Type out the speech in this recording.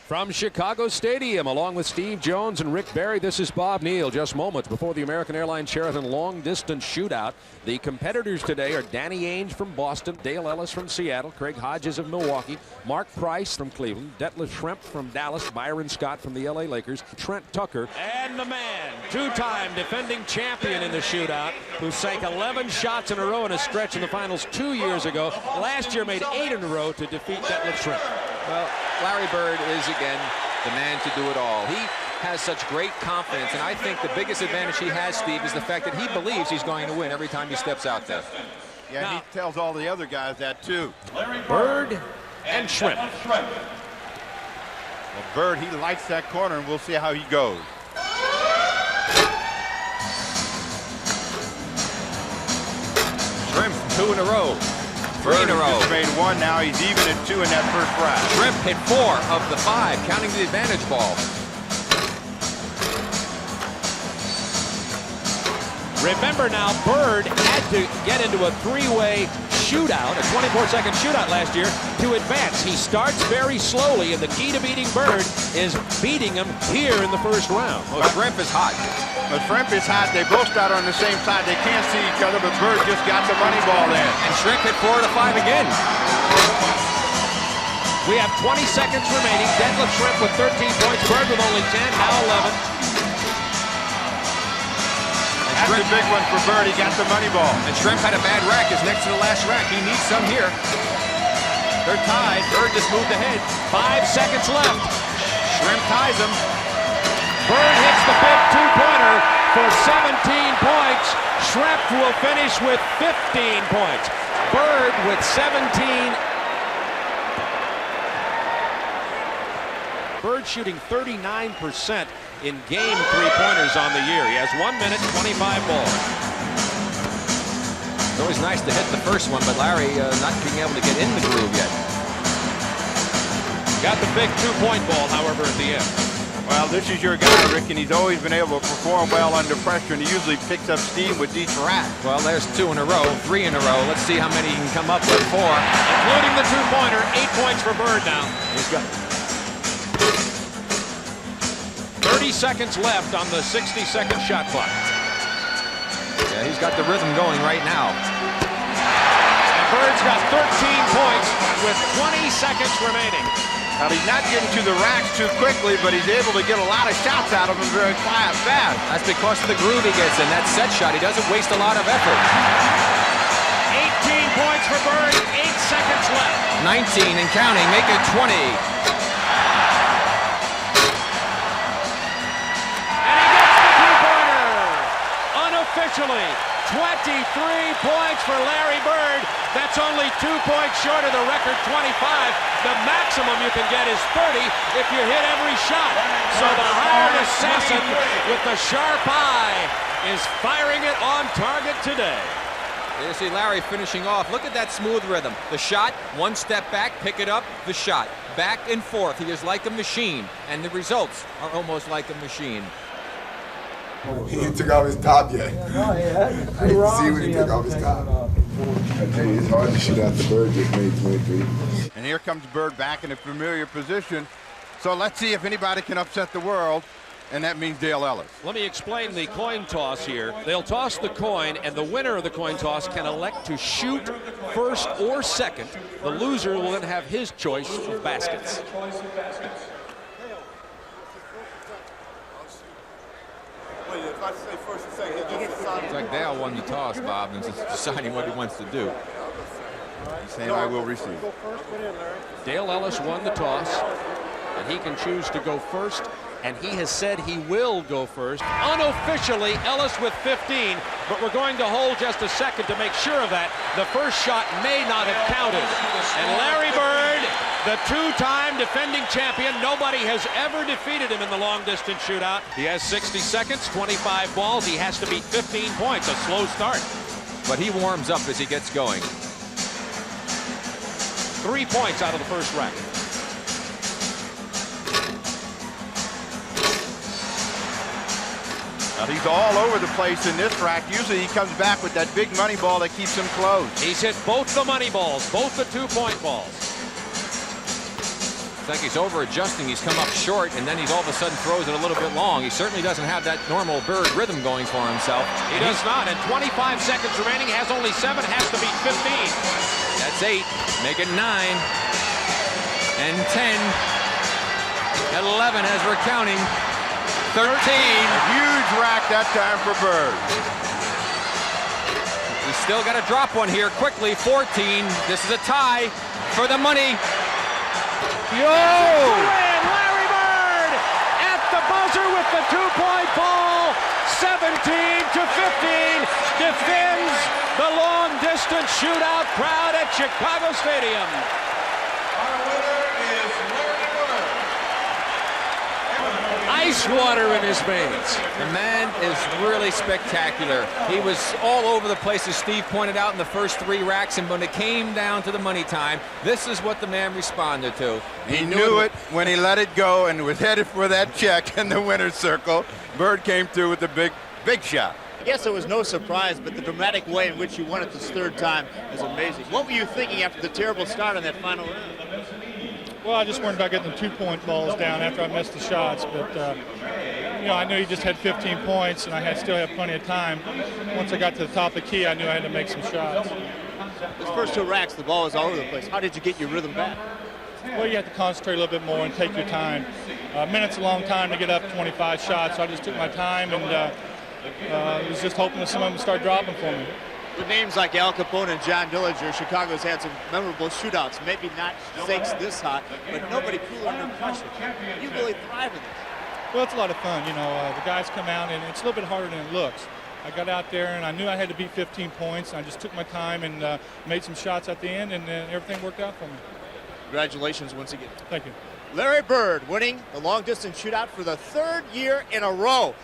From Chicago Stadium, along with Steve Jones and Rick Barry, this is Bob Neal. Just moments before the American Airlines Sheraton long-distance shootout. The competitors today are Danny Ainge from Boston, Dale Ellis from Seattle, Craig Hodges of Milwaukee, Mark Price from Cleveland, Detlef Schrempf from Dallas, Byron Scott from the LA Lakers, Trent Tucker, and the man, two-time defending champion in the shootout, who sank 11 shots in a row in a stretch in the finals 2 years ago. Last year made 8 in a row to defeat Detlef Schrempf. Well, Larry Bird is, again, the man to do it all. He has such great confidence, and I think the biggest advantage he has, Steve, is the fact that he believes he's going to win every time he steps out there. Yeah, now, he tells all the other guys that, too. Bird and Schrempf. Well, Bird, he likes that corner, and we'll see how he goes. Schrempf, 2 in a row. 3 in a row. He's made 1 now. He's even at 2 in that first round. Schrempf hit 4 of the 5, counting the advantage ball. Remember now, Bird had to get into a 3-way shootout, a 24-second shootout last year to advance. He starts very slowly, and the key to beating Bird is beating him here in the first round. Well, Schrempf is hot. But Schrempf is hot. They both start on the same side. They can't see each other, but Bird just got the money ball in. And Schrempf hit 4 to 5 again. We have 20 seconds remaining. Detlef Schrempf with 13 points. Bird with only 10, now 11. That's a big one for Bird. He got the money ball. And Schrempf had a bad rack. Is next to the last rack. He needs some here. They're tied. Bird just moved ahead. 5 seconds left. Schrempf ties him. Bird hits the big two-pointer for 17 points. Schrempf will finish with 15 points. Bird with 17. Bird shooting 39% in game three-pointers on the year. He has 1 minute, 25 balls. It's always nice to hit the first one, but Larry not being able to get in the groove yet. Got the big two-point ball, however, at the end. Well, this is your guy, Rick, and he's always been able to perform well under pressure, and he usually picks up steam with each rack. Well, there's 2 in a row, 3 in a row. Let's see how many he can come up with. 4. Including the two-pointer, 8 points for Bird now. He's got 30 seconds left on the 60-second shot clock. Yeah, he's got the rhythm going right now. And Bird's got 13 points with 20 seconds remaining. Now, he's not getting to the racks too quickly, but he's able to get a lot of shots out of them very fast. That's because of the groove he gets in. That set shot, he doesn't waste a lot of effort. 18 points for Bird, 8 seconds left. 19 and counting, make it 20. Unofficially, 23 points for Larry Bird. That's only 2 points short of the record 25. The maximum you can get is 30 if you hit every shot. So the hired assassin with the sharp eye is firing it on target today. You see Larry finishing off. Look at that smooth rhythm. The shot, 1 step back, pick it up, the shot. Back and forth. He is like a machine, and the results are almost like a machine. He ain't took off his top yet. I didn't see when he took off his top. I tell you, it's hard to shoot out the Bird just made 23. And here comes Bird back in a familiar position. So let's see if anybody can upset the world, and that means Dale Ellis. Let me explain the coin toss here. They'll toss the coin, and the winner of the coin toss can elect to shoot first or second. The loser will then have his choice of baskets. It's like Dale won the toss, Bob, and is deciding what he wants to do. He's saying, I will receive. Dale Ellis won the toss, and he can choose to go first, and he has said he will go first. Unofficially, Ellis with 15, but we're going to hold just a second to make sure of that. The first shot may not have counted. And Larry Bird, the two-time defending champion, nobody has ever defeated him in the long-distance shootout. He has 60 seconds, 25 balls. He has to beat 15 points, a slow start. But he warms up as he gets going. 3 points out of the first rack. Now, he's all over the place in this rack. Usually he comes back with that big money ball that keeps him close. He's hit both the money balls, both the two-point balls. It's like he's over-adjusting. He's come up short, and then he's all of a sudden throws it a little bit long. He certainly doesn't have that normal Bird rhythm going for himself. He does not. And 25 seconds remaining. Has only 7. Has to beat 15. That's 8. Make it 9. And 10. 11 as we're counting. 13. A huge rack that time for Bird. He's still got to drop one here quickly. 14. This is a tie for the money. Yo! Win, Larry Bird at the buzzer with the 2-point ball. 17-15. Defends the long-distance shootout crowd at Chicago Stadium. Our winner is Larry Bird. Ice water in his veins. The man is really spectacular. He was all over the place, as Steve pointed out, in the first 3 racks, and when it came down to the money time, this is what the man responded to. He knew it when he let it go and was headed for that check in the winner's circle. Bird came through with a big shot. I guess it was no surprise, but the dramatic way in which you won it this 3rd time is amazing. What were you thinking after the terrible start on that final round? Well, I just worried about getting the 2-point balls down after I missed the shots, but you know, I knew he just had 15 points, and I still have plenty of time. Once I got to the top of the key, I knew I had to make some shots. Those first 2 racks, the ball was all over the place. How did you get your rhythm back? Well, you have to concentrate a little bit more and take your time. A minute's a long time to get up 25 shots, so I just took my time and was just hoping that some of them would start dropping for me. With names like Al Capone and John Dillinger, Chicago's had some memorable shootouts. Maybe not stakes this hot, but nobody cooler under pressure. You really thrive in this. Well, it's a lot of fun. You know, the guys come out, and it's a little bit harder than it looks. I got out there, and I knew I had to beat 15 points. And I just took my time and made some shots at the end, and everything worked out for me. Congratulations once again. Thank you. Larry Bird winning the long-distance shootout for the 3rd year in a row.